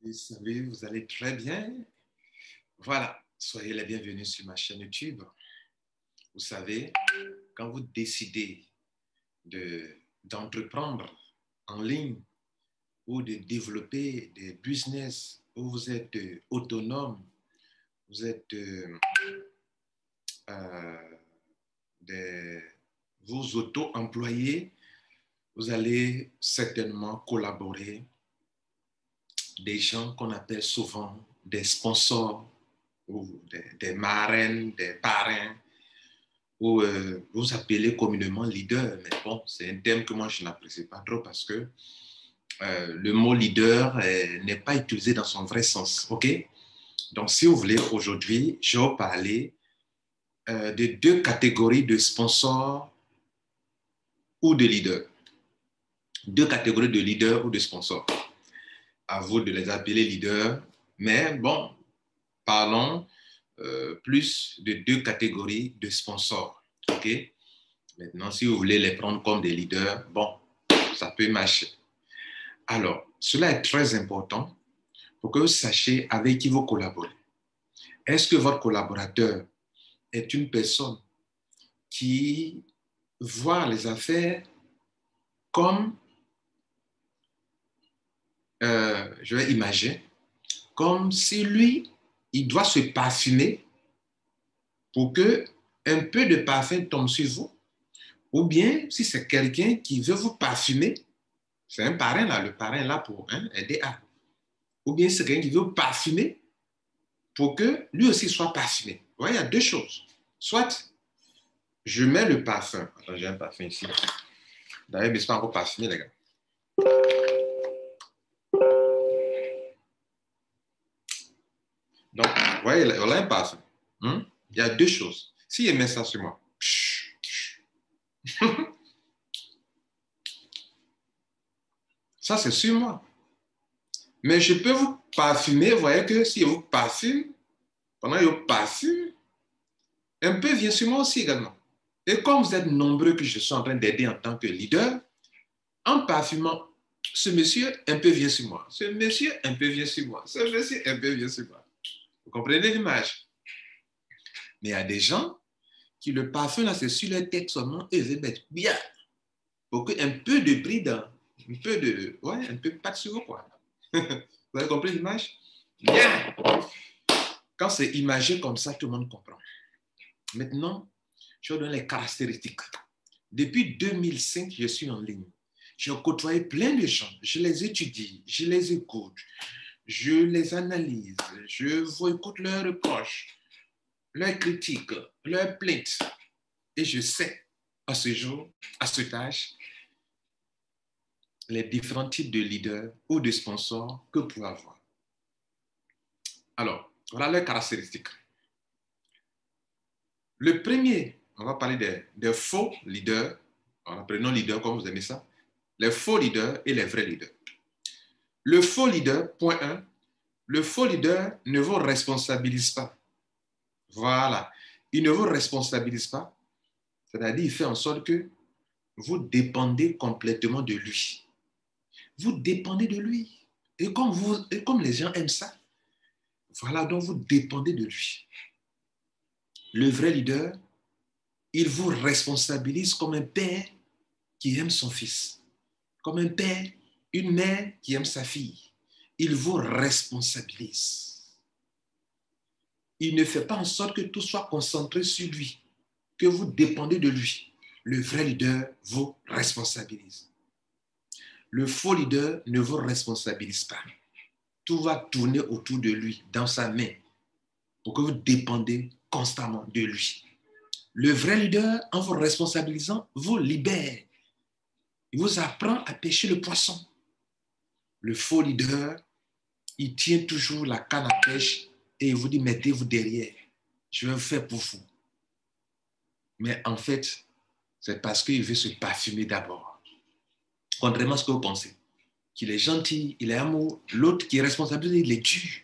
Vous savez, vous allez très bien. Voilà, soyez les bienvenus sur ma chaîne YouTube. Vous savez, quand vous décidez d'entreprendre en ligne ou de développer des business où vous êtes autonome, vous êtes vous auto-employez, vous allez certainement collaborer des gens qu'on appelle souvent des sponsors ou des marraines, des parrains, ou vous appelez communément leader. Mais bon, c'est un terme que moi je n'apprécie pas trop parce que le mot leader n'est pas utilisé dans son vrai sens. OK? Donc, si vous voulez, aujourd'hui, je vais vous parler de deux catégories de sponsors ou de leaders. Deux catégories de leaders ou de sponsors. À vous de les appeler leaders, mais bon, parlons plus de deux catégories de sponsors. OK? Maintenant, si vous voulez les prendre comme des leaders, bon, ça peut marcher. Alors, cela est très important pour que vous sachiez avec qui vous collaborez. Est-ce que votre collaborateur est une personne qui voit les affaires comme, je vais imaginer, comme si lui, il doit se parfumer pour que un peu de parfum tombe sur vous, ou bien si c'est quelqu'un qui veut vous parfumer, c'est un parrain là, le parrain est là pour aider à. Ou bien c'est quelqu'un qui veut vous parfumer pour que lui aussi soit parfumé. Vous voyez, il y a deux choses. Soit je mets le parfum. Attends, j'ai un parfum ici. D'ailleurs, mais c'est pas encore parfumé, les gars. Donc, vous voyez, voilà un parfum. Il y a deux choses. Si je mets ça sur moi, ça c'est sur moi. Mais je peux vous parfumer, vous voyez que si je vous parfume, pendant que je vous parfume, un peu vient sur moi aussi également. Et comme vous êtes nombreux que je suis en train d'aider en tant que leader, en parfumant, ce monsieur un peu vient sur moi. Ce monsieur un peu vient sur moi. Ce monsieur un peu vient sur moi. Vous comprenez l'image? Mais il y a des gens qui le parfum là, c'est sur leur tête seulement et ils veulent mettre bien. Pour qu'un peu de bride, un peu de, ouais, un peu de pâte sur vous, quoi. Vous avez compris l'image? Bien. Quand c'est imagé comme ça, tout le monde comprend. Maintenant, je vous donne les caractéristiques. Depuis 2005, je suis en ligne. J'ai côtoyé plein de gens. Je les étudie, je les écoute, je les analyse, je écoute leurs reproches, leurs critiques, leurs plaintes. Et je sais, à ce jour, à cet âge, les différents types de leaders ou de sponsors que vous pouvez avoir. Alors, voilà leurs caractéristiques. Le premier, on va parler des faux leaders. Prenons leaders comme vous aimez ça. Les faux leaders et les vrais leaders. Le faux leader, point 1, le faux leader ne vous responsabilise pas. Voilà. Il ne vous responsabilise pas. C'est-à-dire, il fait en sorte que vous dépendez complètement de lui. Vous dépendez de lui. Et comme les gens aiment ça, voilà, donc vous dépendez de lui. Le vrai leader, il vous responsabilise comme un père qui aime son fils. Comme un père, une mère qui aime sa fille. Il vous responsabilise. Il ne fait pas en sorte que tout soit concentré sur lui, que vous dépendez de lui. Le vrai leader vous responsabilise. Le faux leader ne vous responsabilise pas. Tout va tourner autour de lui, dans sa main, pour que vous dépendez constamment de lui. Le vrai leader, en vous responsabilisant, vous libère. Il vous apprend à pêcher le poisson. Le faux leader, il tient toujours la canne à pêche et il vous dit, mettez-vous derrière. Je vais le faire pour vous. Mais en fait, c'est parce qu'il veut se parfumer d'abord. Contrairement à ce que vous pensez. Qu'il est gentil, il est amour. L'autre qui est responsable, il est dur.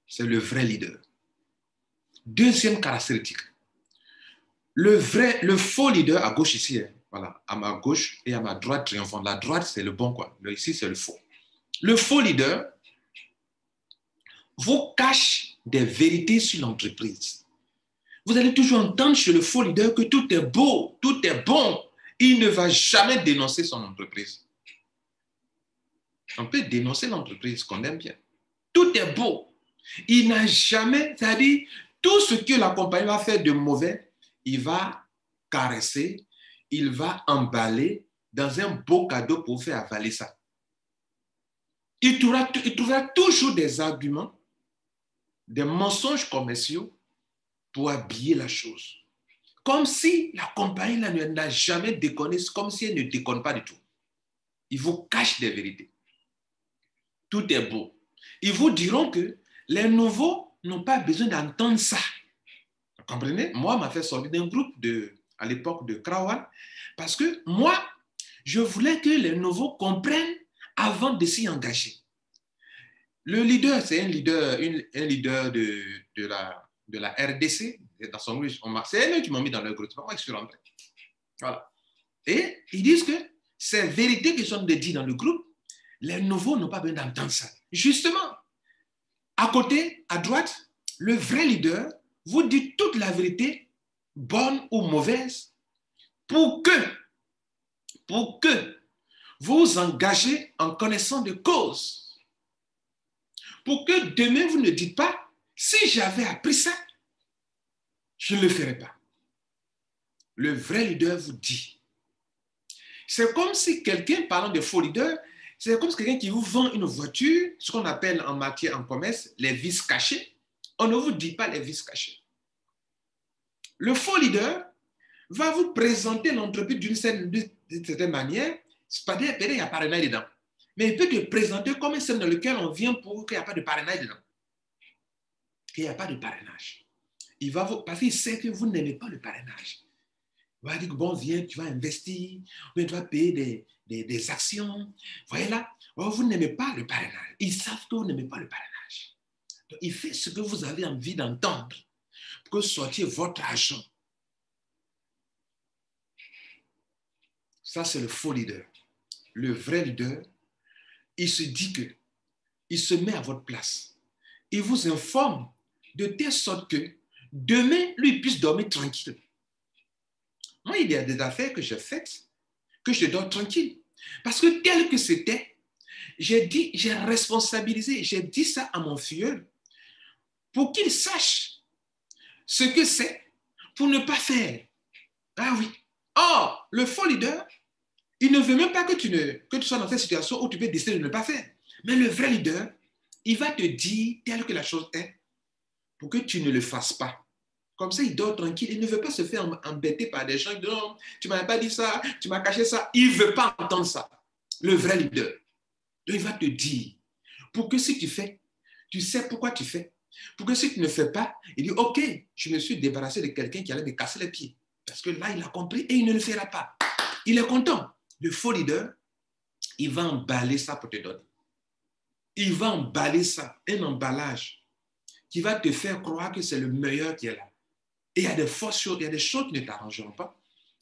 C'est le vrai leader. Deuxième caractéristique. Le faux leader à gauche ici, voilà, à ma gauche et à ma droite triomphante. La droite, c'est le bon, quoi. Ici, c'est le faux. Le faux leader, vous cache des vérités sur l'entreprise. Vous allez toujours entendre chez le faux leader que tout est beau, tout est bon. Il ne va jamais dénoncer son entreprise. On peut dénoncer l'entreprise qu'on aime bien. Tout est beau. Il n'a jamais, c'est-à-dire, tout ce que la compagnie va faire de mauvais, il va caresser, il va emballer dans un beau cadeau pour vous faire avaler ça. Il trouvera toujours des arguments, des mensonges commerciaux pour habiller la chose. Comme si la compagnie n'a jamais déconné, comme si elle ne déconne pas du tout. Ils vous cachent des vérités. Tout est beau. Ils vous diront que les nouveaux n'ont pas besoin d'entendre ça. Vous comprenez? Moi, m'a fait sortir d'un groupe à l'époque de Krawan parce que moi, je voulais que les nouveaux comprennent avant de s'y engager. Le leader, c'est un leader de la RDC. Dans son groupe, c'est eux qui m'ont mis dans leur groupe. C'est pas moi qui suis rentré. Voilà. Et ils disent que ces vérités qui sont dites dans le groupe, les nouveaux n'ont pas besoin d'entendre ça. Justement, à côté, à droite, le vrai leader vous dit toute la vérité, bonne ou mauvaise, pour que vous engagez en connaissance de cause. Pour que demain, vous ne dites pas, si j'avais appris ça, je ne le ferais pas. Le vrai leader vous dit. C'est comme si quelqu'un, parlant de faux leader, c'est comme si quelqu'un qui vous vend une voiture, ce qu'on appelle en matière, en commerce, les vices cachés. On ne vous dit pas les vices cachés. Le faux leader va vous présenter l'entreprise d'une certaine manière, peut-être il y a parrainage dedans. Mais il peut te présenter comme un scène dans lequel on vient pour qu'il n'y a pas de parrainage dedans. Qu'il n'y a pas de parrainage. Parce qu'il sait que vous n'aimez pas le parrainage. Il va dire que bon, viens, tu vas investir, tu vas payer des actions. Voyez là, vous n'aimez pas le parrainage. Ils savent que vous n'aimez pas le parrainage. Donc, il fait ce que vous avez envie d'entendre pour que sortir votre argent. Ça, c'est le faux leader. Le vrai leader, il se dit que, il se met à votre place. Il vous informe de telle sorte que demain, lui puisse dormir tranquille. Moi, il y a des affaires que j'ai faites, que je dors tranquille. Parce que tel que c'était, j'ai responsabilisé, j'ai dit ça à mon filleul pour qu'il sache ce que c'est pour ne pas faire. Ah oui. Or, le faux leader, il ne veut même pas que tu sois dans cette situation où tu peux décider de ne pas faire. Mais le vrai leader, il va te dire telle que la chose est pour que tu ne le fasses pas. Comme ça, il dort tranquille. Il ne veut pas se faire embêter par des gens qui disent non, tu ne m'as pas dit ça, tu m'as caché ça. Il ne veut pas entendre ça. Le vrai leader. Donc, il va te dire pour que si tu fais, tu sais pourquoi tu fais. Pour que si tu ne fais pas, il dit ok, je me suis débarrassé de quelqu'un qui allait me casser les pieds. Parce que là, il a compris et il ne le fera pas. Il est content. Le faux leader, il va emballer ça pour te donner. Il va emballer ça, un emballage qui va te faire croire que c'est le meilleur qui est là. Et il y a des fausses choses, il y a des choses qui ne t'arrangeront pas.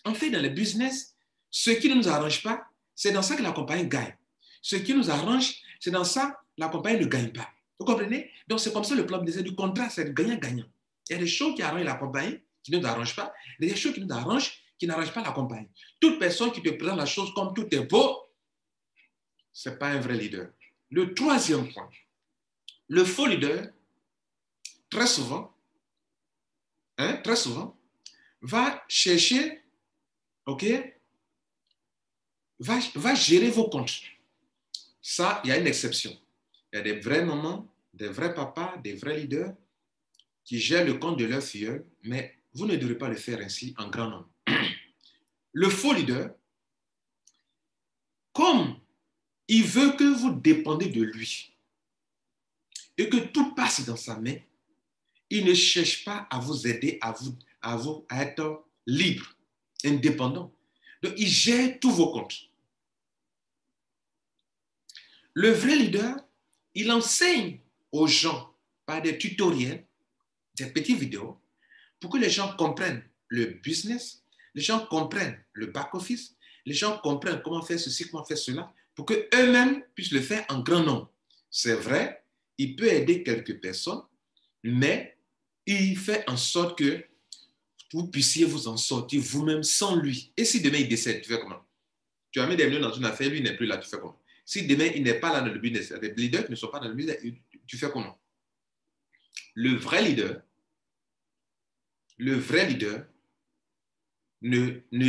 En fait, dans le business, ce qui ne nous arrange pas, c'est dans ça que la compagnie gagne. Ce qui nous arrange, c'est dans ça que la compagnie ne gagne pas. Vous comprenez? Donc, c'est comme ça le plan du contrat, c'est gagnant-gagnant. Il y a des choses qui arrangent la compagnie, qui ne nous arrangent pas. Il y a des choses qui nous arrangent, qui n'arrangent pas la compagnie. Toute personne qui te présente la chose comme tout est beau, ce n'est pas un vrai leader. Le troisième point, le faux leader, très souvent, va chercher, ok, va gérer vos comptes. Ça, il y a une exception. Il y a des vrais mamans, des vrais papas, des vrais leaders qui gèrent le compte de leur filleul, mais vous ne devrez pas le faire ainsi en grand nombre. Le faux leader, comme il veut que vous dépendez de lui et que tout passe dans sa main, il ne cherche pas à vous aider, à être libre, indépendant. Donc, il gère tous vos comptes. Le vrai leader, il enseigne aux gens par des tutoriels, des petites vidéos, pour que les gens comprennent le business, les gens comprennent le back-office, les gens comprennent comment faire ceci, comment faire cela, pour qu'eux-mêmes puissent le faire en grand nombre. C'est vrai, il peut aider quelques personnes, mais il fait en sorte que vous puissiez vous en sortir vous-même sans lui. Et si demain il décède, tu fais comment? Tu as mis des millions dans une affaire, lui n'est plus là, tu fais comment? Si demain il n'est pas là dans le business, les leaders qui ne sont pas dans le business, tu fais comment? Le vrai leader ne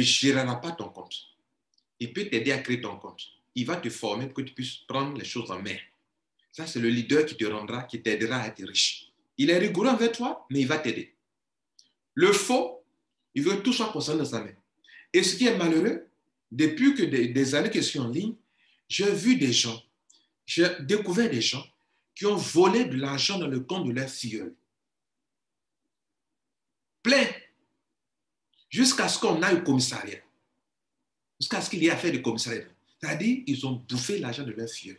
gérera pas ton compte. Il peut t'aider à créer ton compte. Il va te former pour que tu puisses prendre les choses en main. Ça, c'est le leader qui te rendra, qui t'aidera à être riche. Il est rigoureux envers toi, mais il va t'aider. Le faux, il veut que tout soit concentré dans sa main. Et ce qui est malheureux, depuis que des années que je suis en ligne, j'ai vu des gens, j'ai découvert des gens qui ont volé de l'argent dans le compte de leur filleul. Plein. Jusqu'à ce qu'on aille au commissariat. Jusqu'à ce qu'il y ait affaire de commissariat. C'est-à-dire, ils ont bouffé l'argent de leur filleul.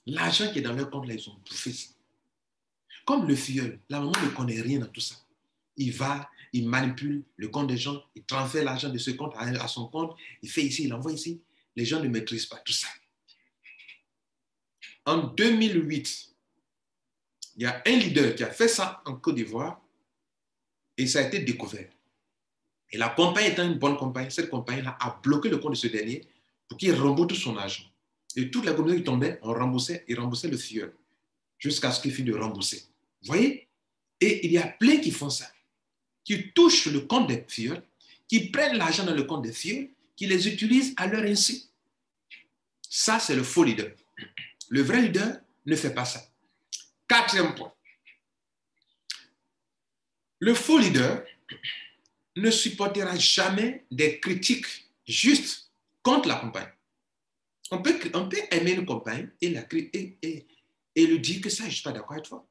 L'argent qui est dans leur compte, là, ils ont bouffé ça. Comme le filleul, la maman ne connaît rien dans tout ça. Il va, il manipule le compte des gens, il transfère l'argent de ce compte à son compte, il fait ici, il envoie ici. Les gens ne maîtrisent pas tout ça. En 2008, il y a un leader qui a fait ça en Côte d'Ivoire et ça a été découvert. Et la compagnie étant une bonne compagnie, cette compagnie-là a bloqué le compte de ce dernier pour qu'il rembourse tout son argent. Et toute la communauté qui tombait, on remboursait, il remboursait le filleul jusqu'à ce qu'il finisse de rembourser. Vous voyez? Et il y a plein qui font ça, qui touchent le compte des filleuls, qui prennent l'argent dans le compte des filleuls, qui les utilisent à leur insu. Ça, c'est le faux leader. Le vrai leader ne fait pas ça. Quatrième point. Le faux leader ne supportera jamais des critiques justes contre la compagnie. On peut aimer une compagnie et lui dire que ça, je ne suis pas d'accord avec toi.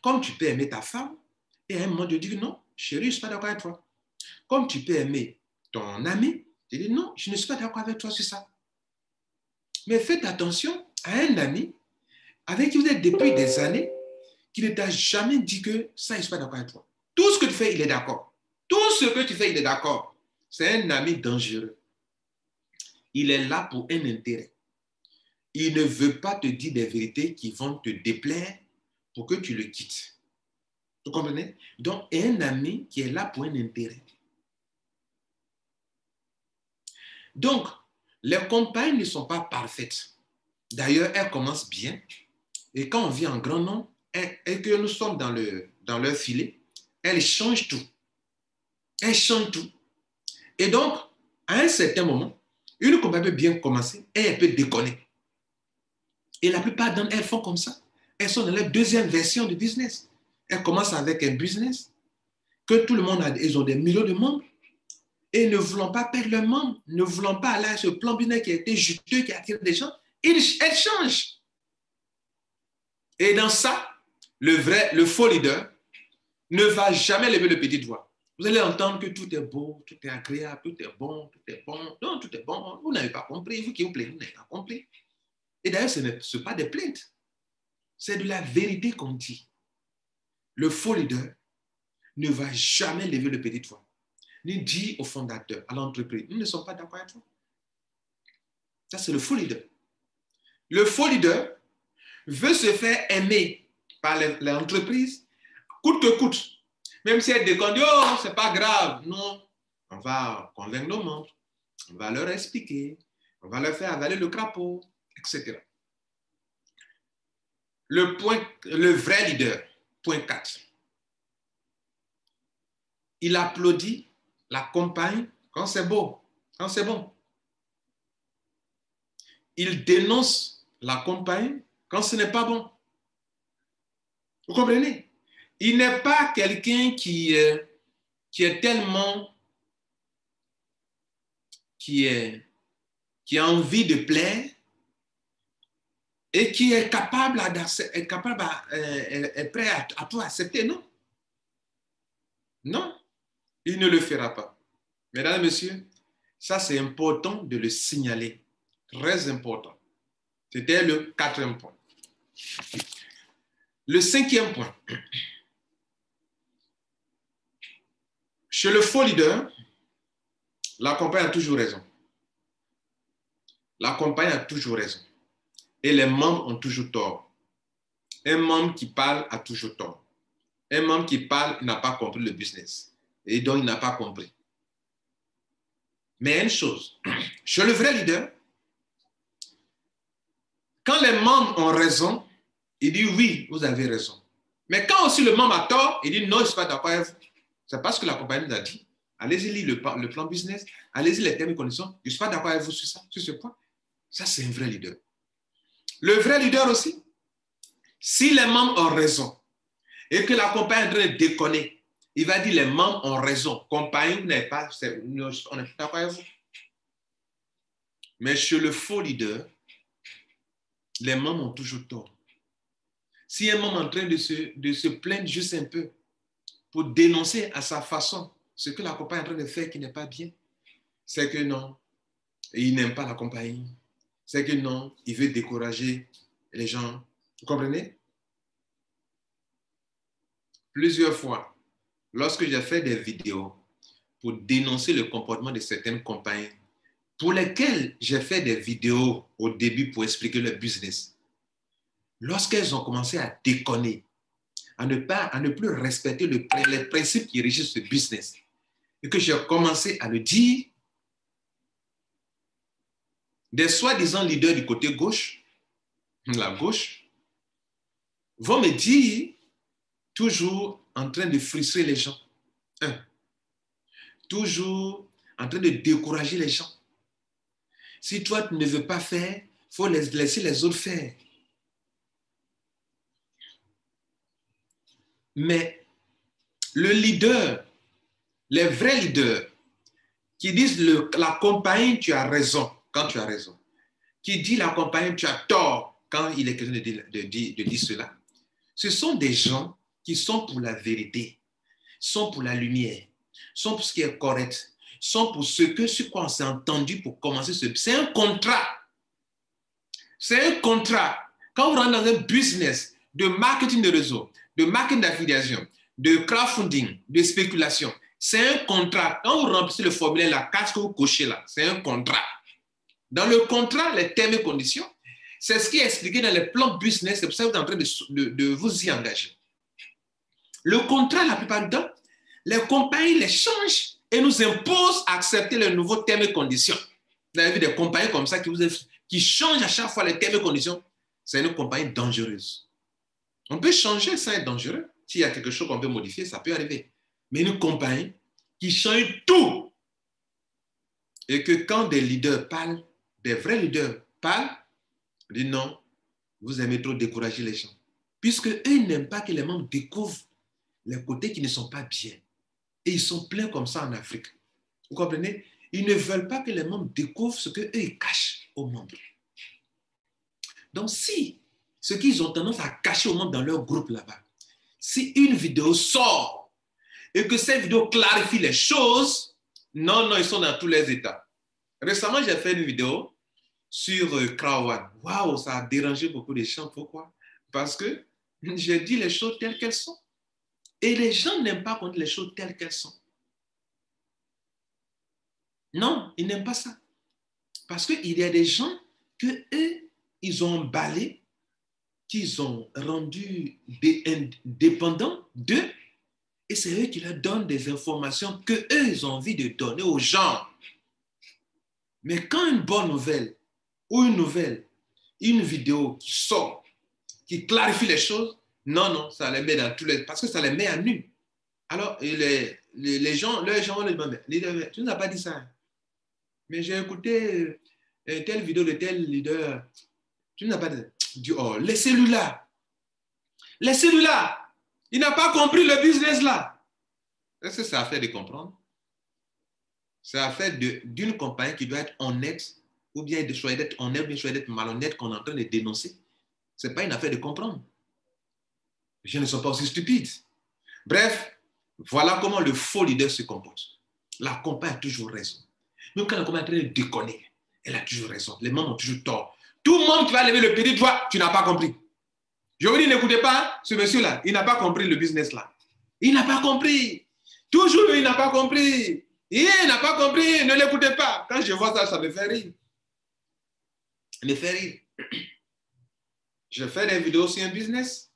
Comme tu peux aimer ta femme et à un moment, tu dis non, chérie, je ne suis pas d'accord avec toi. Comme tu peux aimer ton ami, tu dis non, je ne suis pas d'accord avec toi sur ça. Mais faites attention à un ami avec qui vous êtes depuis des années, qui ne t'a jamais dit que ça, je ne suis pas d'accord avec toi. Tout ce que tu fais, il est d'accord. Tout ce que tu fais, il est d'accord. C'est un ami dangereux. Il est là pour un intérêt. Il ne veut pas te dire des vérités qui vont te déplaire pour que tu le quittes. Vous comprenez? Donc, un ami qui est là pour un intérêt. Donc, les compagnies ne sont pas parfaites. D'ailleurs, elles commencent bien. Et quand on vit en grand nombre et que nous sommes dans leur filet, elles changent tout. Elles changent tout. Et donc, à un certain moment, une compagnie peut bien commencer et elle peut déconner. Et la plupart d'entre elles font comme ça. Elles sont dans leur deuxième version de business. Elles commencent avec un business que tout le monde a, ils ont des millions de membres et ne voulant pas perdre leurs membres, ne voulant pas aller à ce plan business qui a été juteux, qui attire des gens, elles changent. Et dans ça, le faux leader ne va jamais lever le petit doigt. Vous allez entendre que tout est beau, tout est agréable, tout est bon, tout est bon. Non, tout est bon. Vous n'avez pas compris. Vous qui vous plaignez, vous n'avez pas compris. Et d'ailleurs, ce n'est pas des plaintes. C'est de la vérité qu'on dit. Le faux leader ne va jamais lever le petit doigt, ni dire au fondateur, à l'entreprise, nous ne sommes pas d'accord avec toi. Ça, c'est le faux leader. Le faux leader veut se faire aimer par l'entreprise, coûte que coûte. Même si elle déconne, oh, c'est pas grave. Non, on va convaincre nos membres, on va leur expliquer, on va leur faire avaler le crapaud, etc. Le vrai leader, point 4. Il applaudit la compagne quand c'est beau, quand c'est bon. Il dénonce la compagne quand ce n'est pas bon. Vous comprenez? Il n'est pas quelqu'un qui est tellement, qui a envie de plaire et qui est capable, est prêt à tout accepter, non? Non, il ne le fera pas. Mesdames et messieurs, ça c'est important de le signaler. Très important. C'était le 4e point. Le 5e point. Chez le faux leader, la compagnie a toujours raison. La compagnie a toujours raison. Et les membres ont toujours tort. Un membre qui parle a toujours tort. Un membre qui parle n'a pas compris le business. Et donc, il n'a pas compris. Mais une chose, chez le vrai leader, quand les membres ont raison, il dit oui, vous avez raison. Mais quand aussi le membre a tort, il dit non, je ne suis pas d'accord avec vous. C'est parce que la compagnie nous a dit, allez-y lire le plan business, allez-y les termes et conditions, je ne suis pas d'accord avec vous sur ça, sur ce point. Ça, c'est un vrai leader. Le vrai leader aussi, si les membres ont raison et que la compagnie est en train de déconner, il va dire les membres ont raison. Compagnie, on n'est pas d'accord avec vous. Mais chez le faux leader, les membres ont toujours tort. Si un membre est en train de se plaindre juste un peu pour dénoncer à sa façon ce que la compagnie est en train de faire qui n'est pas bien, c'est que non, il n'aime pas la compagnie. C'est que non, il veut décourager les gens. Vous comprenez? Plusieurs fois, lorsque j'ai fait des vidéos pour dénoncer le comportement de certaines compagnies, pour lesquelles j'ai fait des vidéos au début pour expliquer leur business, lorsqu'elles ont commencé à déconner, à ne plus respecter les principes qui régissent ce business, et que j'ai commencé à le dire, des soi-disant leaders du côté gauche, la gauche, vont me dire, toujours en train de frustrer les gens, toujours en train de décourager les gens. Si toi, tu ne veux pas faire, il faut laisser les autres faire. Mais le leader, les vrais leaders, qui disent la compagnie, tu as raison, quand tu as raison, qui dit la compagnie, tu as tort, quand il est question de dire cela, ce sont des gens qui sont pour la vérité, sont pour la lumière, sont pour ce qui est correct, sont pour sur quoi on s'est entendu pour commencer c'est un contrat. C'est un contrat. Quand vous rentrez dans un business de marketing de réseau, de marketing d'affiliation, de crowdfunding, de spéculation, c'est un contrat. Quand vous remplissez le formulaire, la case que vous cochez là, c'est un contrat. Dans le contrat, les termes et conditions, c'est ce qui est expliqué dans les plans business. C'est pour ça que vous êtes en train de vous y engager. Le contrat, la plupart du temps, les compagnies les changent et nous imposent à accepter les nouveaux termes et conditions. Vous avez vu des compagnies comme ça qui changent à chaque fois les termes et conditions. C'est une compagnie dangereuse. On peut changer sans être dangereux. S'il y a quelque chose qu'on peut modifier, ça peut arriver. Mais une compagnie qui change tout et que quand des leaders parlent, des vrais leaders parlent, on dit non, vous aimez trop décourager les gens. Puisque eux, ils n'aiment pas que les membres découvrent les côtés qui ne sont pas bien. Et ils sont pleins comme ça en Afrique. Vous comprenez? Ils ne veulent pas que les membres découvrent ce qu'eux, ils cachent aux membres. Donc, si ce qu'ils ont tendance à cacher aux membres dans leur groupe là-bas, si une vidéo sort et que cette vidéo clarifie les choses, non, ils sont dans tous les états. Récemment, j'ai fait une vidéo sur Crowd. Waouh, ça a dérangé beaucoup de gens. Pourquoi? Parce que j'ai dit les choses telles qu'elles sont. Et les gens n'aiment pas qu'on dise les choses telles qu'elles sont. Non, ils n'aiment pas ça. Parce qu'il y a des gens que eux, ils ont emballé, qu'ils ont rendu dépendants d'eux, et c'est eux qui leur donnent des informations qu'eux, ils ont envie de donner aux gens. Mais quand une bonne nouvelle, ou une vidéo qui sort, qui clarifie les choses, non, ça les met dans tous les... Parce que ça les met à nu. Alors, les gens vont les demander, tu n'as pas dit ça. Mais j'ai écouté telle vidéo de tel leader. Tu n'as pas dit, oh, laissez-le-là. Laissez-le-là. Il n'a pas compris le business là. Est-ce que c'est affaire de comprendre? C'est affaire d'une compagnie qui doit être honnête, ou bien de choisir d'être honnête, ou bien choisir d'être malhonnête qu'on est en train de dénoncer. Ce n'est pas une affaire de comprendre. Les gens ne sont pas aussi stupides. Bref, voilà comment le faux leader se comporte. La compagnie a toujours raison. Même quand la compagnie est en train de déconner, elle a toujours raison. Les membres ont toujours tort. Tout le monde qui va lever le petit doigt, tu n'as pas compris. Je vous dis, n'écoutez pas ce monsieur-là. Il n'a pas compris le business là. Il n'a pas compris. Toujours, il n'a pas compris. Il n'a pas compris. Ne l'écoutez pas. Quand je vois ça, ça me fait rire. Ça me fait rire. Je fais des vidéos sur un business.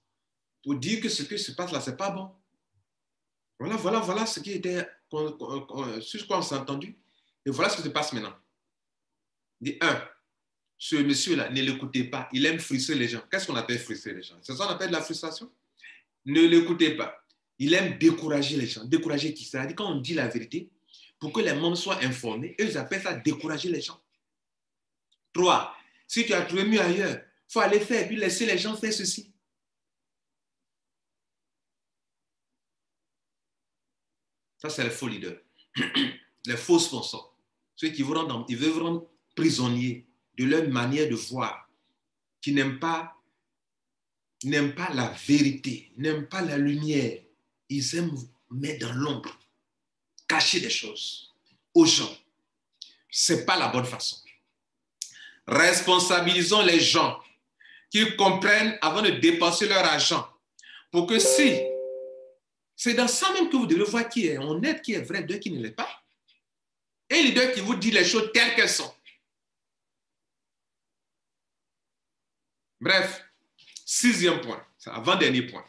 pour dire que ce qui se passe là, ce n'est pas bon. Voilà ce qui était, sur quoi on s'est entendu. Et voilà ce qui se passe maintenant. Il dit, ce monsieur-là, ne l'écoutez pas. Il aime frustrer les gens. Qu'est-ce qu'on appelle frustrer les gens? C'est ça qu'on appelle de la frustration? Ne l'écoutez pas. Il aime décourager les gens. Décourager qui? C'est-à-dire quand on dit la vérité, pour que les membres soient informés, eux, ils appellent ça décourager les gens. 3. Si tu as trouvé mieux ailleurs, il faut aller faire et puis laisser les gens faire ceci. Ça, c'est les faux leaders. Les faux sponsors. Ceux qui veulent vous rendre prisonniers de leur manière de voir, qui n'aiment pas la vérité, n'aiment pas la lumière. Ils aiment vous mettre dans l'ombre, cacher des choses aux gens. Ce n'est pas la bonne façon. Responsabilisons les gens qu'ils comprennent avant de dépenser leur argent. Pour que si, c'est dans ça même que vous devez voir qui est honnête, qui est vrai, de qui ne l'est pas. Un leader qui vous dit les choses telles qu'elles sont. Bref, 6e point, c'est avant-dernier point.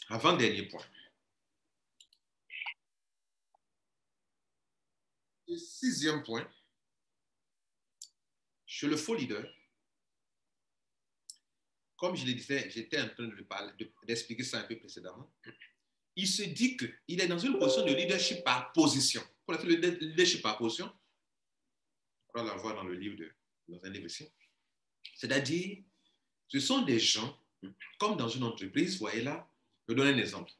Avant-dernier point. Le 6e point, chez le faux leader, comme je le disais, j'étais en train d'expliquer ça un peu précédemment, il se dit qu'il est dans une position de leadership par position. On appelle le leadership par position. On va la voir dans le livre, dans un livre ici. C'est-à-dire, ce sont des gens, comme dans une entreprise, vous voyez là, je vais donner un exemple.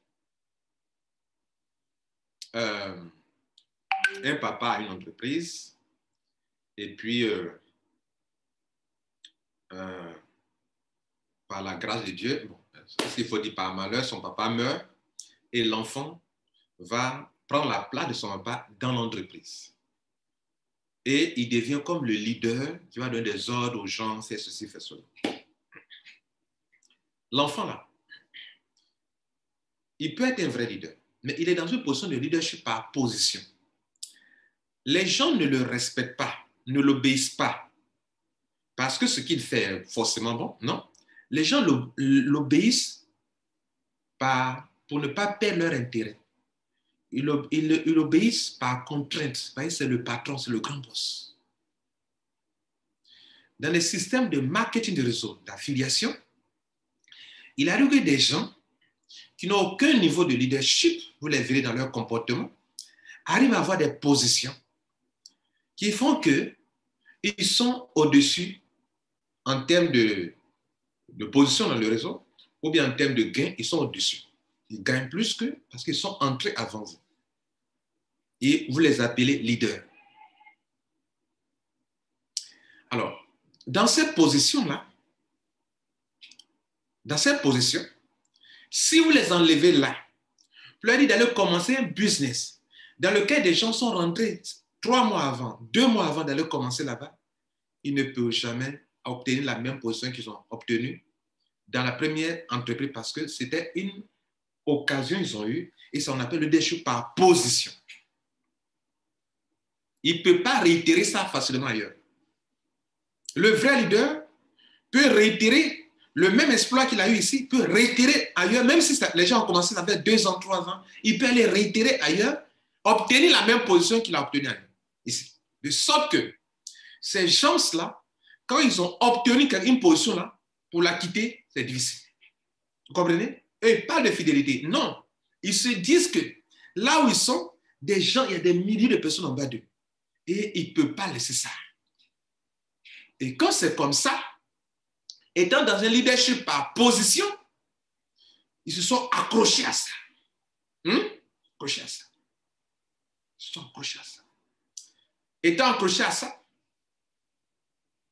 Un papa a une entreprise, et puis, par la grâce de Dieu, bon, il faut dire par malheur, son papa meurt, et l'enfant va prendre la place de son papa dans l'entreprise. Et il devient comme le leader qui va donner des ordres aux gens, faire ceci, faire cela. L'enfant là, il peut être un vrai leader, mais il est dans une position de leadership par position. Les gens ne le respectent pas, ne l'obéissent pas, parce que ce qu'il fait est forcément bon, non. Les gens l'obéissent pour ne pas perdre leur intérêt. Ils obéissent par contrainte. C'est le patron, c'est le grand boss. Dans les systèmes de marketing de réseau, d'affiliation, il arrive que des gens qui n'ont aucun niveau de leadership, vous les verrez dans leur comportement, arrivent à avoir des positions qui font qu'ils sont au-dessus en termes de position dans le réseau, ou bien en termes de gains, ils sont au-dessus. Ils gagnent plus qu'eux parce qu'ils sont entrés avant vous. Et vous les appelez leaders. Alors, dans cette position-là, si vous les enlevez là, vous leur dites d'aller commencer un business dans lequel des gens sont rentrés 3 mois avant, 2 mois avant d'aller commencer là-bas, ils ne peuvent jamais obtenir la même position qu'ils ont obtenue dans la première entreprise parce que c'était une occasion qu'ils ont eue et ça on appelle le leadership par position. Il ne peut pas réitérer ça facilement ailleurs. Le vrai leader peut réitérer le même exploit qu'il a eu ici, peut réitérer ailleurs, même si les gens ont commencé ça fait 2 ans, 3 ans, il peut aller réitérer ailleurs, obtenir la même position qu'il a obtenue ailleurs, ici. De sorte que ces gens-là, quand ils ont obtenu une position là, pour la quitter, c'est difficile. Vous comprenez? Et pas de fidélité. Non. Ils se disent que là où ils sont, des gens, il y a des milliers de personnes en bas d'eux. Et ils ne peuvent pas laisser ça. Et quand c'est comme ça, étant dans un leadership par position, ils se sont accrochés à ça. Accrochés à ça. Ils se sont accrochés à ça. Étant accrochés à ça,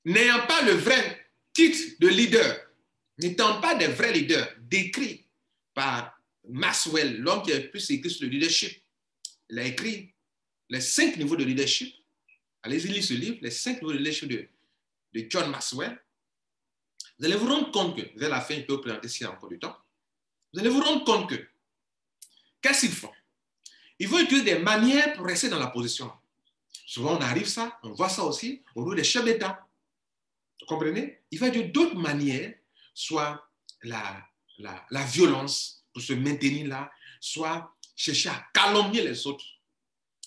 n'ayant pas le vrai titre de leader, n'étant pas des vrais leaders décrits par Maxwell, l'homme qui a le plus écrit sur le leadership, il a écrit les 5 niveaux de leadership. Allez-y lire ce livre, les 5 niveaux de leadership de John Maxwell. Vous allez vous rendre compte que, vers la fin, je peux vous présenter s'il y a encore du temps, vous allez vous rendre compte que, qu'est-ce qu'ils font? Ils vont utiliser des manières pour rester dans la position. Souvent, on arrive ça, on voit ça aussi au niveau des chefs d'État. Vous comprenez? Il va y avoir d'autres manières, soit la violence pour se maintenir là, soit chercher à calomnier les autres.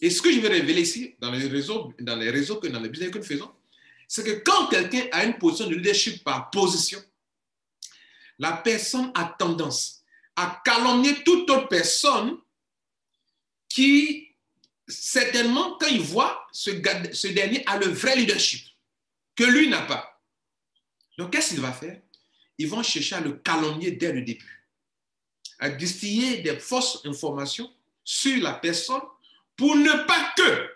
Et ce que je vais révéler ici, dans les réseaux dans le business que nous faisons, c'est que quand quelqu'un a une position de leadership par position, la personne a tendance à calomnier toute autre personne qui, certainement, quand il voit ce dernier a le vrai leadership, que lui n'a pas. Donc, qu'est-ce qu'il va faire? Ils vont chercher à le calomnier dès le début, à distiller des fausses informations sur la personne pour ne pas que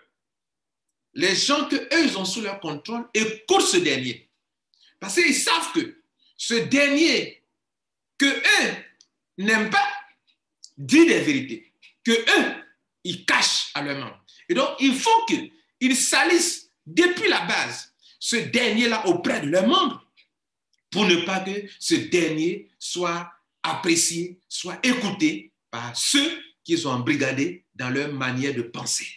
les gens qu'eux, ils ont sous leur contrôle écoutent ce dernier. Parce qu'ils savent que ce dernier que eux n'aiment pas dit des vérités, que eux, ils cachent à leurs membres. Et donc, il faut qu'ils salissent depuis la base ce dernier-là auprès de leurs membres pour ne pas que ce dernier soit apprécié, soit écouté par ceux qui sont embrigadés dans leur manière de penser.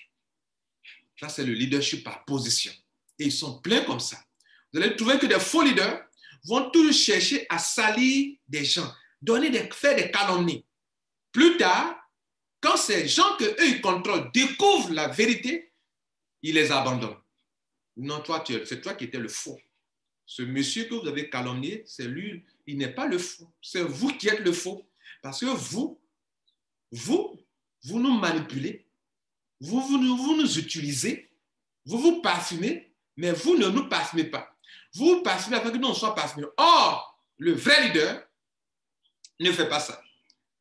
Ça, c'est le leadership par position. Et ils sont pleins comme ça. Vous allez trouver que des faux leaders vont toujours chercher à salir des gens, faire des calomnies. Plus tard, quand ces gens qu'eux ils contrôlent découvrent la vérité, ils les abandonnent. Non, c'est toi qui étais le faux. Ce monsieur que vous avez calomnié, c'est lui, il n'est pas le faux. C'est vous qui êtes le faux. Parce que vous nous manipulez, vous nous utilisez, vous vous parfumez, mais vous ne nous parfumez pas. Vous parfumez afin que nous soyons parfumés. Or, le vrai leader ne fait pas ça.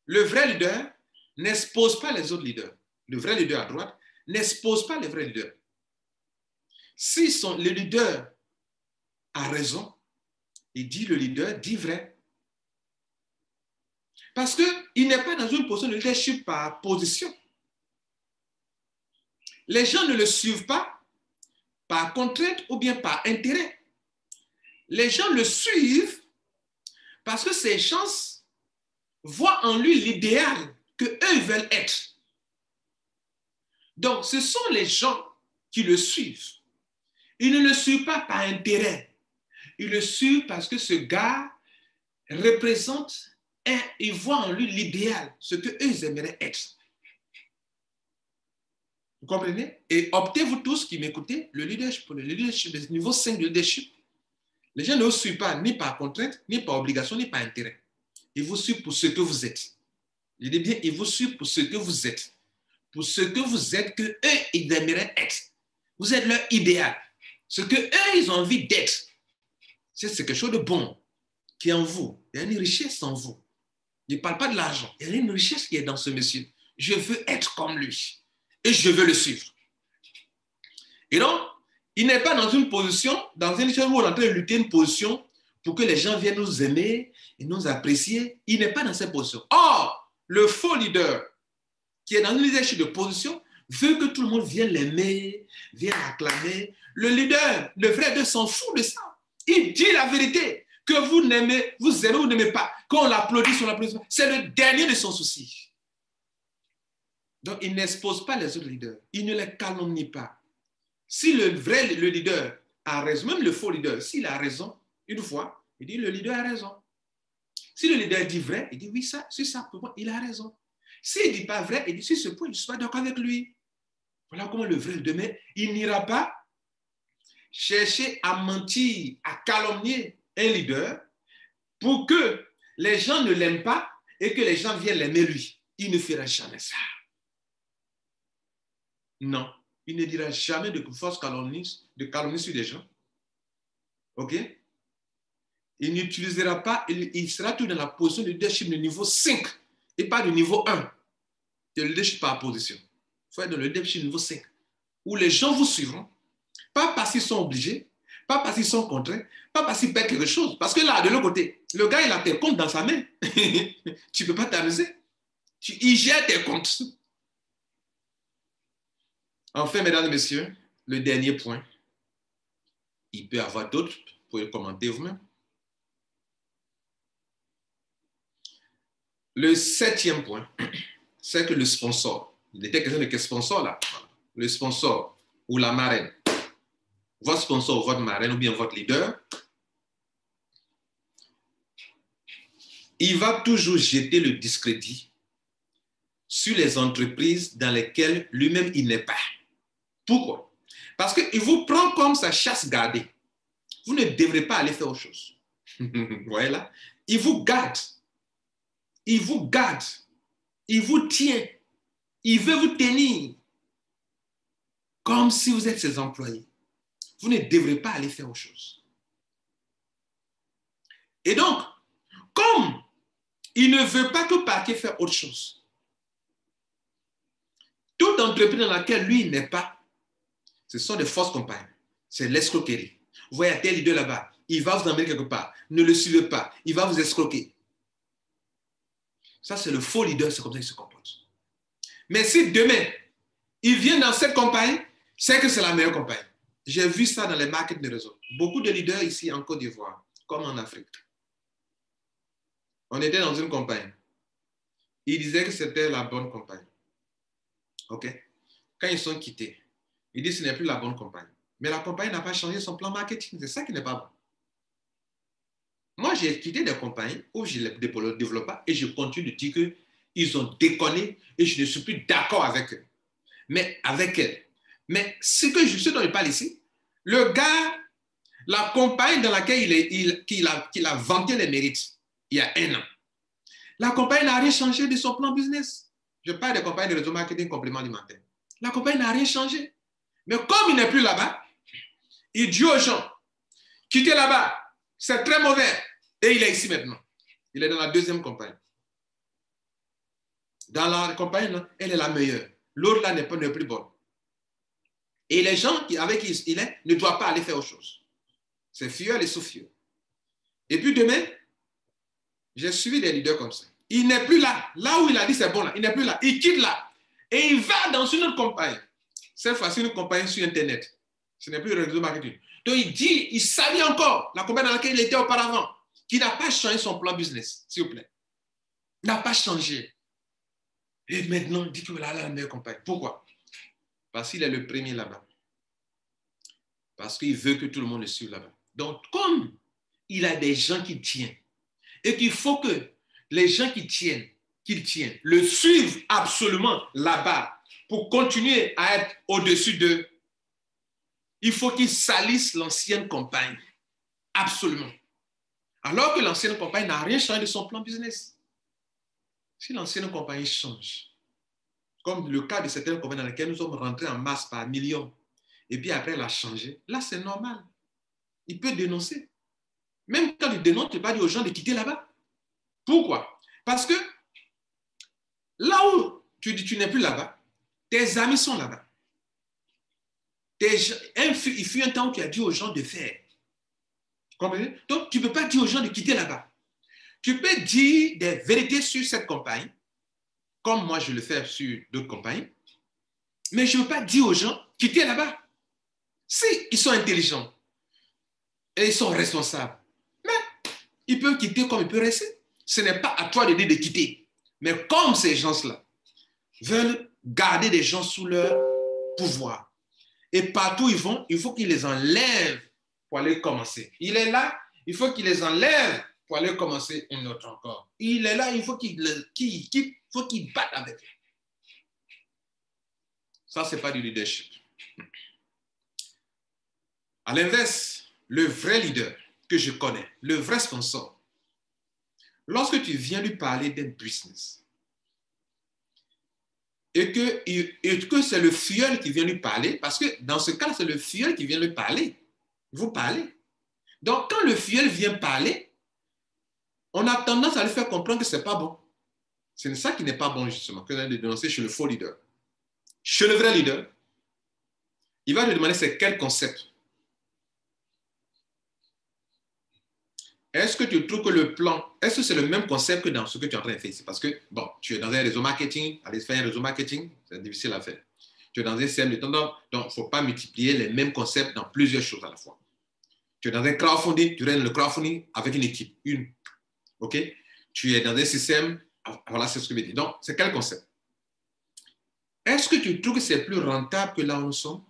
Le vrai leader n'expose pas les autres leaders. Le vrai leader à droite n'expose pas les vrais leaders. Si le leader a raison, le leader dit vrai. Parce qu'il n'est pas dans une position de leadership par position. Les gens ne le suivent pas par contrainte ou bien par intérêt. Les gens le suivent parce que ces gens voient en lui l'idéal qu'eux veulent être. Donc, ce sont les gens qui le suivent. Ils ne le suivent pas par intérêt. Ils le suivent parce que ce gars représente, ils voient en lui l'idéal, ce qu'eux aimeraient être. Vous comprenez? Et optez-vous tous qui m'écoutez, le leadership, le niveau 5 de leadership, les gens ne vous suivent pas ni par contrainte, ni par obligation, ni par intérêt. Ils vous suivent pour ce que vous êtes. Je dis bien, ils vous suivent pour ce que vous êtes. Pour ce que vous êtes, que eux, ils aimeraient être. Vous êtes leur idéal. Ce que eux, ils ont envie d'être. C'est quelque chose de bon qui est en vous. Il y a une richesse en vous. Je ne parle pas de l'argent. Il y a une richesse qui est dans ce monsieur. Je veux être comme lui. Et je veux le suivre. Et donc, il n'est pas dans une position, dans une chose où on est en train de lutter une position pour que les gens viennent nous aimer et nous apprécier. Il n'est pas dans cette position. Or, le faux leader qui est dans une leadership de position veut que tout le monde vienne l'aimer, vienne l'acclamer. Le leader, le vrai leader s'en fout de ça. Il dit la vérité. Que vous n'aimez, vous aimez ou n'aimez pas. Quand on l'applaudit, on l'applaudit. C'est le dernier de son souci. Donc, il n'expose pas les autres leaders. Il ne les calomnie pas. Si le leader a raison, même le faux leader, s'il a raison, une fois, il dit le leader a raison. Si le leader dit vrai, il dit oui, ça, c'est ça, pour moi, il a raison. S'il ne dit pas vrai, il dit sur ce point, je ne suis pas d'accord avec lui. Voilà comment le vrai leader, mais il n'ira pas chercher à mentir, à calomnier un leader pour que les gens ne l'aiment pas et que les gens viennent l'aimer lui. Il ne fera jamais ça. Non, il ne dira jamais de fausse calomnie, de calomnie sur les gens. OK? Il n'utilisera pas, il sera tout dans la position de leadership de niveau 5 et pas de niveau 1. De leadership par position. Il faut être dans le leadership niveau 5 où les gens vous suivront, pas parce qu'ils sont obligés, pas parce qu'ils sont contraints, pas parce qu'ils perdent quelque chose. Parce que là, de l'autre côté, le gars, il a tes comptes dans sa main. Tu ne peux pas t'amuser. Il gère tes comptes. Enfin, mesdames et messieurs, le dernier point. Il peut y avoir d'autres, vous pouvez commenter vous-même. Le 7e point, c'est que le sponsor, il était question de quel sponsor là? Le sponsor ou la marraine. Votre sponsor ou votre marraine ou bien votre leader il va toujours jeter le discrédit sur les entreprises dans lesquelles lui-même il n'est pas. Pourquoi? Parce qu'il vous prend comme sa chasse gardée. Vous ne devrez pas aller faire autre chose. Vous voyez là? Il vous garde. Il vous garde. Il vous tient. Il veut vous tenir comme si vous êtes ses employés. Vous ne devrez pas aller faire autre chose. Et donc, comme il ne veut pas que vous partiez faire autre chose, toute entreprise dans laquelle lui n'est pas, ce sont des fausses compagnies. C'est l'escroquerie. Vous voyez, tel leader là-bas, il va vous emmener quelque part. Ne le suivez pas. Il va vous escroquer. Ça, c'est le faux leader, c'est comme ça qu'il se comporte. Mais si demain, il vient dans cette compagnie, c'est que c'est la meilleure compagnie. J'ai vu ça dans les markets de réseau. Beaucoup de leaders ici en Côte d'Ivoire, comme en Afrique. On était dans une compagnie. Ils disaient que c'était la bonne compagnie. OK? Quand ils sont quittés, ils disent que ce n'est plus la bonne compagnie. Mais la compagnie n'a pas changé son plan marketing. C'est ça qui n'est pas bon. Moi, j'ai quitté des compagnies où je ne les développe pas et je continue de dire qu'ils ont déconné et je ne suis plus d'accord avec eux. Mais avec elles. Mais ce dont je parle ici, le gars, la compagnie dans laquelle il a vanté les mérites il y a 1 an, la compagnie n'a rien changé de son plan business. Je parle des compagnies de réseau marketing complément alimentaire. La compagnie n'a rien changé. Mais comme il n'est plus là-bas, il dit aux gens, quittez là-bas, c'est très mauvais. Et il est ici maintenant. Il est dans la deuxième compagnie. Dans la compagnie, là, elle est la meilleure. L'autre, là, n'est plus bonne. Et les gens avec qui il est ne doivent pas aller faire autre chose. C'est Fuel et sous-Fuel. Et puis demain, j'ai suivi des leaders comme ça. Il n'est plus là. Là où il a dit c'est bon, là, il n'est plus là. Il quitte là. Et il va dans une autre compagnie. Cette fois-ci, une compagnie sur Internet. Ce n'est plus le réseau marketing. Donc il dit, il salue encore la compagnie dans laquelle il était auparavant, qui n'a pas changé son plan business, s'il vous plaît. N'a pas changé. Et maintenant, il dit qu'il a la meilleure compagnie. Pourquoi? Parce qu'il est le premier là-bas. Parce qu'il veut que tout le monde le suive là-bas. Donc, comme il a des gens qui tiennent, et qu'il faut que les gens qui tiennent, le suivent absolument là-bas pour continuer à être au-dessus d'eux, il faut qu'ils salissent l'ancienne compagnie. Absolument. Alors que l'ancienne compagnie n'a rien changé de son plan business. Si l'ancienne compagnie change, comme le cas de certaines compagnies dans lesquelles nous sommes rentrés en masse par millions, et puis après elle a changé, là c'est normal. Il peut dénoncer. Même quand il dénonce, tu ne peux pas dire aux gens de quitter là-bas. Pourquoi? Parce que là où tu dis tu n'es plus là-bas, tes amis sont là-bas. Il fut un temps où tu as dit aux gens de faire. Comprenez? Donc, tu ne peux pas dire aux gens de quitter là-bas. Tu peux dire des vérités sur cette compagnie, comme moi je le fais sur d'autres compagnies, mais je ne peux pas dire aux gens quitter là-bas. Si ils sont intelligents et ils sont responsables, mais ils peuvent quitter comme ils peuvent rester. Ce n'est pas à toi de dire de quitter. Mais comme ces gens-là veulent garder des gens sous leur pouvoir, et partout où ils vont, il faut qu'ils les enlèvent pour aller commencer. Il est là, il faut qu'ils les enlèvent pour aller commencer un autre encore. Il est là, il faut qu'il batte avec eux. Ça, ce n'est pas du leadership. À l'inverse, le vrai leader que je connais, le vrai sponsor, lorsque tu viens lui parler d'un business, et que c'est le Fuel qui vient lui parler, parce que dans ce cas, c'est le Fuel qui vient lui parler. Vous parlez. Donc, quand le Fuel vient parler, on a tendance à lui faire comprendre que ce n'est pas bon. C'est ça qui n'est pas bon, justement, que l'on a de dénoncer chez le faux leader. Chez le vrai leader, il va lui demander c'est quel concept. Est-ce que tu trouves que le plan, est-ce que c'est le même concept que dans ce que tu es en train de faire ici? Parce que, bon, tu es dans un réseau marketing, aller faire un réseau marketing, c'est difficile à faire. Tu es dans un CM de tendance, donc il ne faut pas multiplier les mêmes concepts dans plusieurs choses à la fois. Tu es dans un crowdfunding, tu règles le crowdfunding avec une équipe, OK? Tu es dans un système, voilà, c'est ce que je veux dire. Donc, c'est quel concept? Est-ce que tu trouves que c'est plus rentable que là où nous sommes?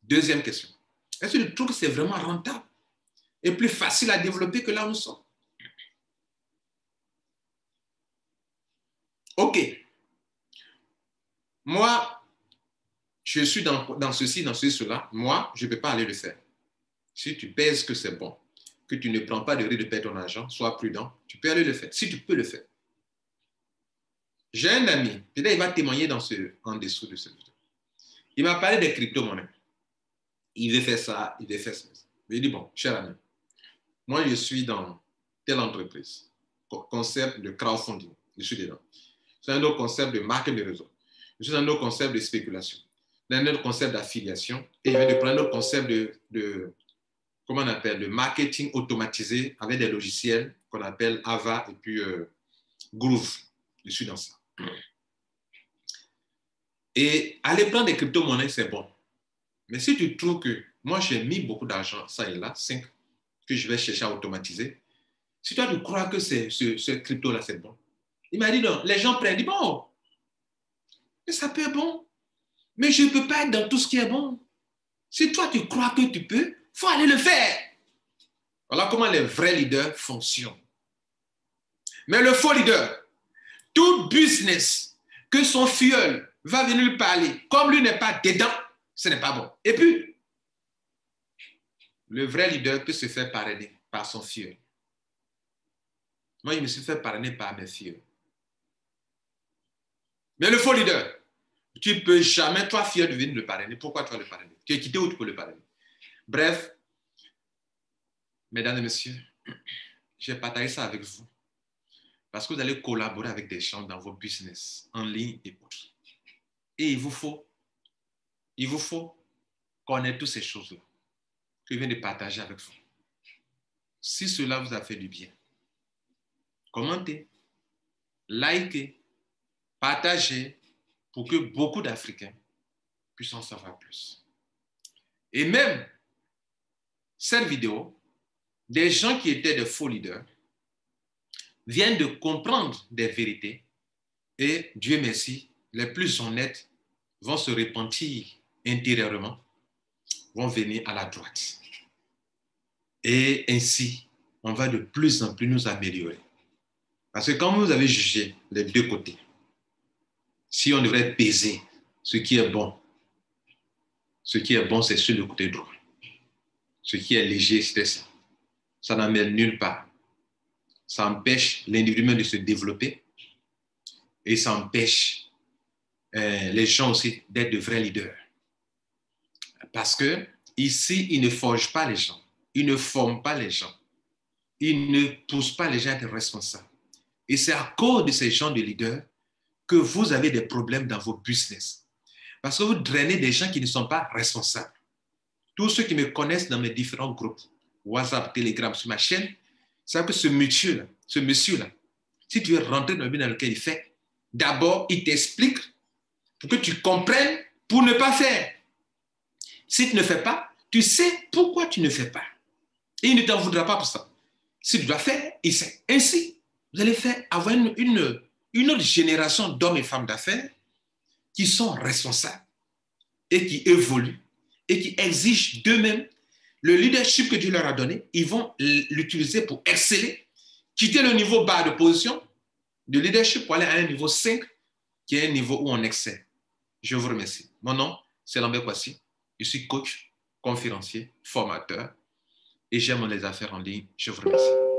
Deuxième question. Est-ce que tu trouves que c'est vraiment rentable et plus facile à développer que là où nous sommes? Moi, je suis dans ceci, dans ceci, cela. Moi, je ne peux pas aller le faire. Si tu pèses que c'est bon, que tu ne prends pas de risque de perdre ton argent, sois prudent, tu peux aller le faire. Si tu peux le faire. J'ai un ami, peut-être il va témoigner en dessous de ce vidéo. Il m'a parlé des crypto-monnaies. Il veut faire ça, il veut faire ça. Je lui dis, bon, cher ami, moi je suis dans telle entreprise, concept de crowdfunding, je suis dedans. C'est un autre concept de marque de réseau. Je suis dans un autre concept de spéculation. Un autre concept d'affiliation. Et je vais de prendre un autre concept comment on appelle, de marketing automatisé avec des logiciels qu'on appelle Ava et puis Groove. Je suis dans ça. Et aller prendre des crypto-monnaies, c'est bon. Mais si tu trouves que moi, j'ai mis beaucoup d'argent, ça et là, 5, que je vais chercher à automatiser, si toi, tu crois que ce crypto-là, c'est bon, il m'a dit non, les gens prennent, ils disent bon, mais ça peut être bon, mais je ne peux pas être dans tout ce qui est bon. Si toi, tu crois que tu peux, il faut aller le faire. Voilà comment les vrais leaders fonctionnent. Mais le faux leader, tout business que son filleul va venir lui parler, comme lui n'est pas dedans, ce n'est pas bon. Et puis, le vrai leader peut se faire parrainer par son filleul. Moi, je me suis fait parrainer par mes filles. Mais le faux leader, tu ne peux jamais, toi, fier de venir le parrainer. Pourquoi tu vas le parrainer? Tu es quitté où tu peux le parrainer? Bref, mesdames et messieurs, j'ai partagé ça avec vous parce que vous allez collaborer avec des gens dans vos business, en ligne et autres. Et il vous faut connaître toutes ces choses-là que je viens de partager avec vous. Si cela vous a fait du bien, commentez, likez, partagez pour que beaucoup d'Africains puissent en savoir plus. Et même cette vidéo, des gens qui étaient des faux leaders viennent de comprendre des vérités et, Dieu merci, les plus honnêtes vont se repentir intérieurement, vont venir à la droite. Et ainsi, on va de plus en plus nous améliorer. Parce que quand vous avez jugé les deux côtés, si on devrait peser ce qui est bon, c'est sur le côté droit. Ce qui est léger, c'est ça. Ça n'amène nulle part. Ça empêche l'individu même de se développer et ça empêche les gens aussi d'être de vrais leaders. Parce que ici, ils ne forgent pas les gens, ils ne forment pas les gens, ils ne poussent pas les gens à être responsables. Et c'est à cause de ces gens de leaders que vous avez des problèmes dans vos business. Parce que vous drainez des gens qui ne sont pas responsables. Tous ceux qui me connaissent dans mes différents groupes, WhatsApp, Telegram, sur ma chaîne, savent que ce monsieur-là, si tu veux rentrer dans le but dans lequel il fait, d'abord, il t'explique pour que tu comprennes pour ne pas faire. Si tu ne fais pas, tu sais pourquoi tu ne fais pas. Et il ne t'en voudra pas pour ça. Si tu dois faire, il sait. Ainsi, vous allez avoir une autre génération d'hommes et femmes d'affaires qui sont responsables et qui évoluent et qui exigent d'eux-mêmes le leadership que Dieu leur a donné. Ils vont l'utiliser pour exceller, quitter le niveau bas de position de leadership pour aller à un niveau 5 qui est un niveau où on excelle. Je vous remercie. Mon nom, c'est Lambert Kwasi. Je suis coach, conférencier, formateur et j'aime les affaires en ligne. Je vous remercie.